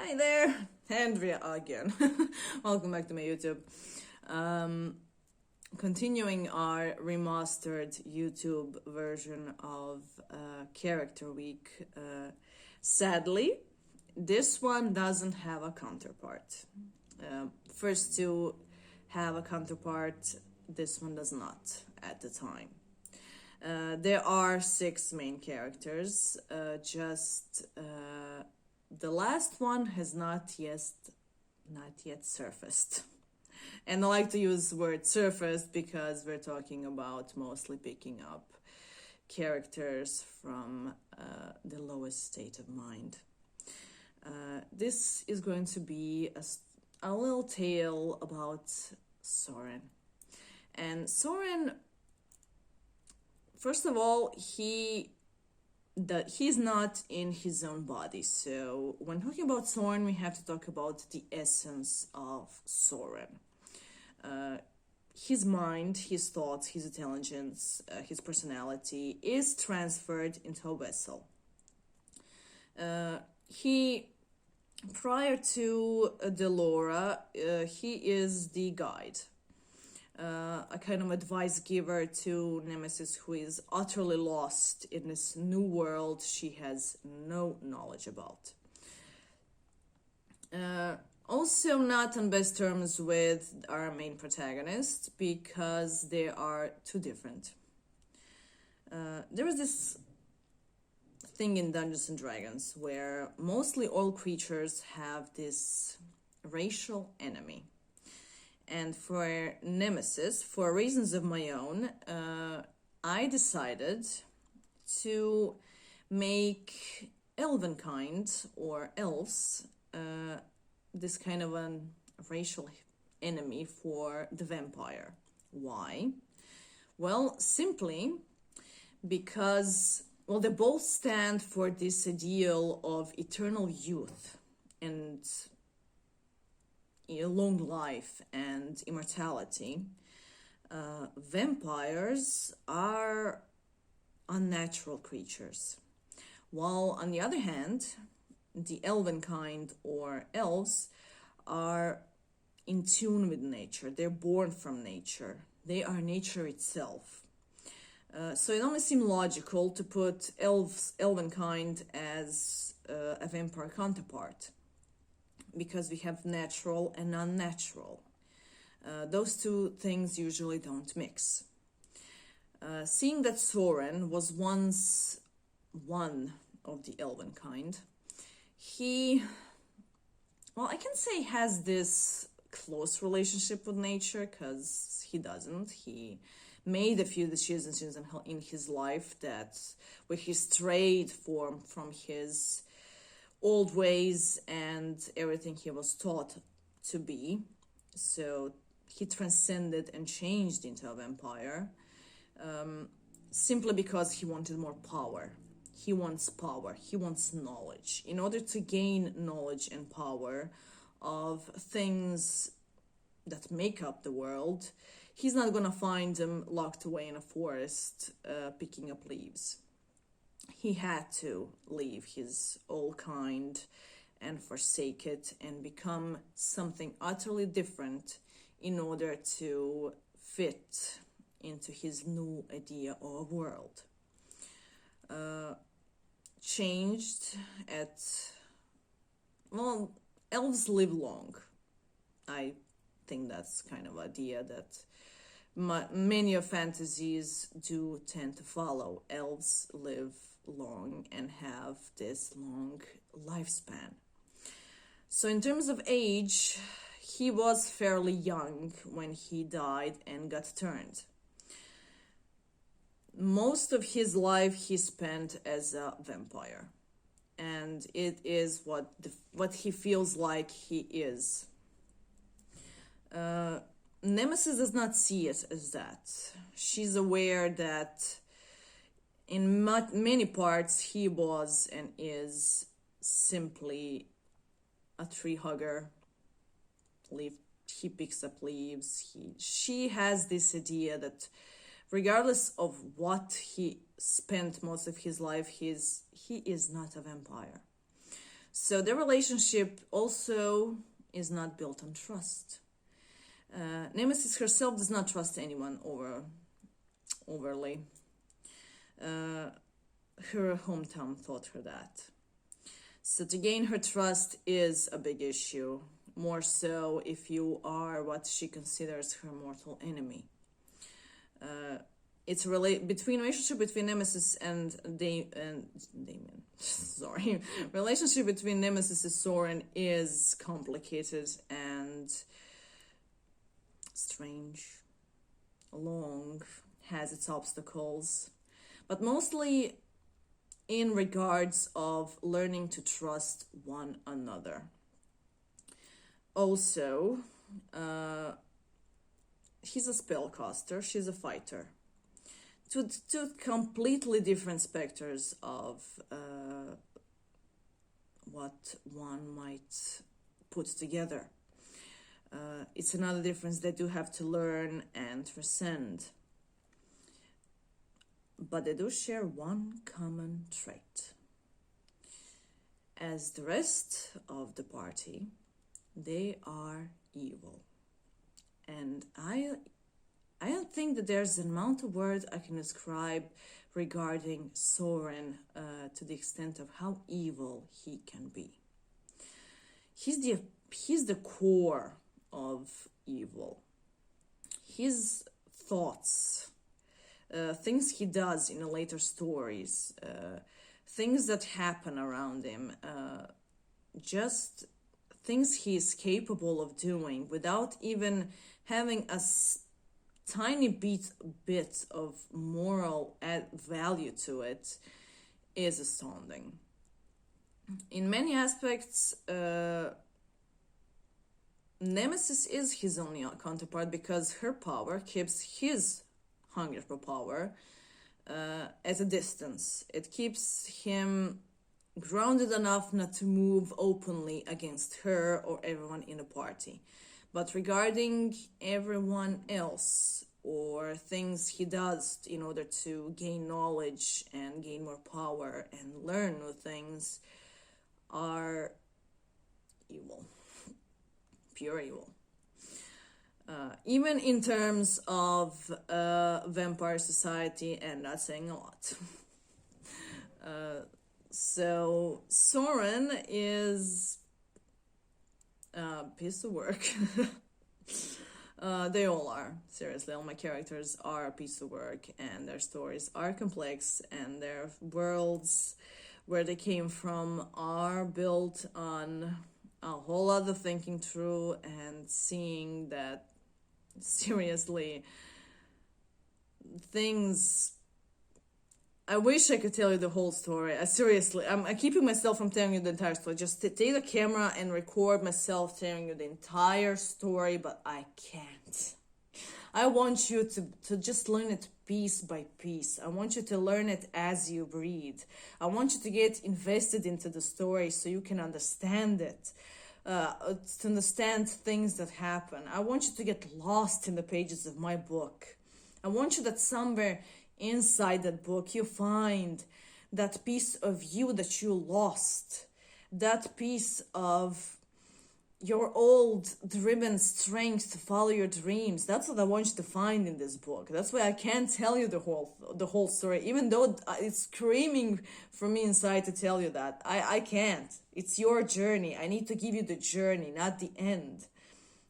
Hi there, Andrea again. Welcome back to my YouTube. Continuing our remastered YouTube version of Character Week. Sadly, this one doesn't have a counterpart. First two have a counterpart, this one does not at the time. There are 6 main characters, the last one has not yet surfaced. And I like to use the word surfaced because we're talking about mostly picking up characters from the lowest state of mind. This is going to be a little tale about Sorren. And Sorren, first of all, he's not in his own body. So when talking about Sorren, we have to talk about the essence of Sorren. His mind, his thoughts, his intelligence, his personality is transferred into a vessel. Prior to Delora, he is the guide. A kind of advice giver to Nemesis, who is utterly lost in this new world she has no knowledge about. Also not on best terms with our main protagonist because they are too different. There is this thing in Dungeons and Dragons where mostly all creatures have this racial enemy. And for Nemesis, for reasons of my own, I decided to make elvenkind, or elves, this kind of a racial enemy for the vampire. Why? Well, simply because, they both stand for this ideal of eternal youth and long life and immortality. Vampires are unnatural creatures, while on the other hand, the elvenkind or elves are in tune with nature. They're born from nature. They are nature itself. So it only seemed logical to put elvenkind as a vampire counterpart, because we have natural and unnatural. Those two things usually don't mix. Seeing that Sorren was once one of the elven kind, I can say has this close relationship with nature, because he doesn't. He made a few decisions in his life where he strayed from his old ways and everything he was taught to be. So he transcended and changed into a vampire, simply because he wanted more power. He wants power. He wants knowledge. In order to gain knowledge and power of things that make up the world, he's not gonna find them locked away in a forest, picking up leaves. He had to leave his old kind and forsake it and become something utterly different in order to fit into his new idea of a world. Elves live long. I think that's kind of idea that many of fantasies do tend to follow. Elves live long and have this long lifespan. So in terms of age, he was fairly young when he died and got turned. Most of his life he spent as a vampire, and it is what he feels like he is. Nemesis does not see it as that. She's aware that in many parts he was and is simply a tree hugger. He picks up leaves. She has this idea that regardless of what he spent most of his life, he is not a vampire. So their relationship also is not built on trust. Nemesis herself does not trust anyone overly. Her hometown taught her that. So to gain her trust is a big issue, more so if you are what she considers her mortal enemy. It's relationship between Nemesis and Damien. Sorry, relationship between Nemesis and Sorren is complicated and strange, long, has its obstacles, but mostly in regards of learning to trust one another. Also, he's a spellcaster, she's a fighter. Two completely different specters of what one might put together. It's another difference they do have to learn and transcend. But they do share one common trait. As the rest of the party, they are evil. And I don't think that there's an amount of words I can describe regarding Sorren to the extent of how evil he can be. He's the core of evil. His thoughts, things he does in the later stories, things that happen around him, just things he is capable of doing without even having a tiny bit of moral value to it is astounding. In many aspects, Nemesis is his only counterpart because her power keeps his hunger for power at a distance. It keeps him grounded enough not to move openly against her or everyone in the party. But regarding everyone else or things he does in order to gain knowledge and gain more power and learn new things are evil. Pure evil. Even in terms of vampire society, and that's saying a lot. So Sorren is a piece of work. They all are. Seriously, all my characters are a piece of work, and their stories are complex, and their worlds, where they came from, are built on a whole lot of thinking through and seeing that, seriously, things... I wish I could tell you the whole story. Seriously, I'm keeping myself from telling you the entire story. Just take the camera and record myself telling you the entire story, but I can't. I want you to just learn it piece by piece. I want you to learn it as you read. I want you to get invested into the story so you can understand it. To understand things that happen. I want you to get lost in the pages of my book. I want you that somewhere inside that book you find that piece of you that you lost, that piece of your old driven strength to follow your dreams. That's what I want you to find in this book. That's why I can't tell you the whole story, even though it's screaming from me inside to tell you that. I can't. It's your journey. I need to give you the journey, not the end.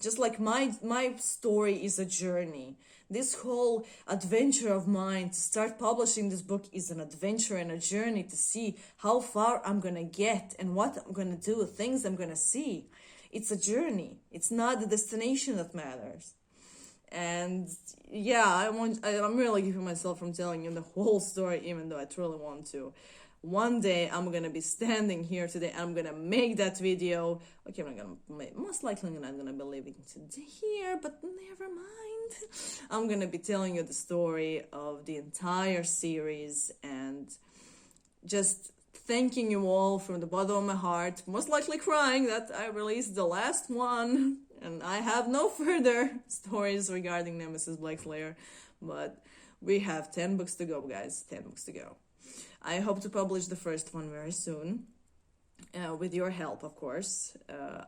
Just like my story is a journey. This whole adventure of mine to start publishing this book is an adventure and a journey to see how far I'm gonna get and what I'm gonna do, things I'm gonna see. It's a journey. It's not the destination that matters. And yeah, I'm really giving myself from telling you the whole story, even though I truly want to. One day I'm gonna be standing here today and I'm gonna make that video. Okay, most likely I'm not gonna be living today here, but never mind. I'm gonna be telling you the story of the entire series and just thanking you all from the bottom of my heart, most likely crying that I released the last one and I have no further stories regarding Nemesis Black Slayer, but we have 10 books to go, guys. 10 books to go. I hope to publish the first one very soon. with your help, of course.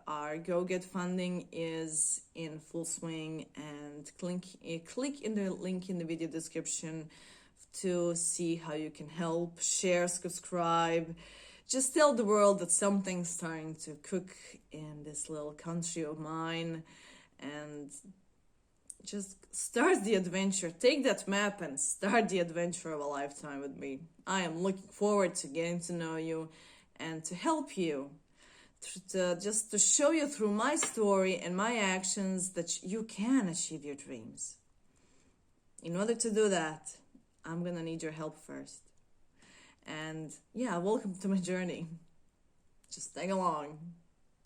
Our Go Get funding is in full swing, and click in the link in the video description to see how you can help, share, subscribe. Just tell the world that something's starting to cook in this little country of mine, and just start the adventure. Take that map and start the adventure of a lifetime with me. I am looking forward to getting to know you and to help you, just to show you through my story and my actions that you can achieve your dreams. In order to do that, I'm gonna need your help first. And yeah, welcome to my journey. Just tag along.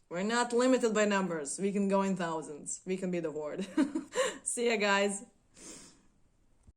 We're not limited by numbers. We can go in thousands. We can be the horde. See ya, guys.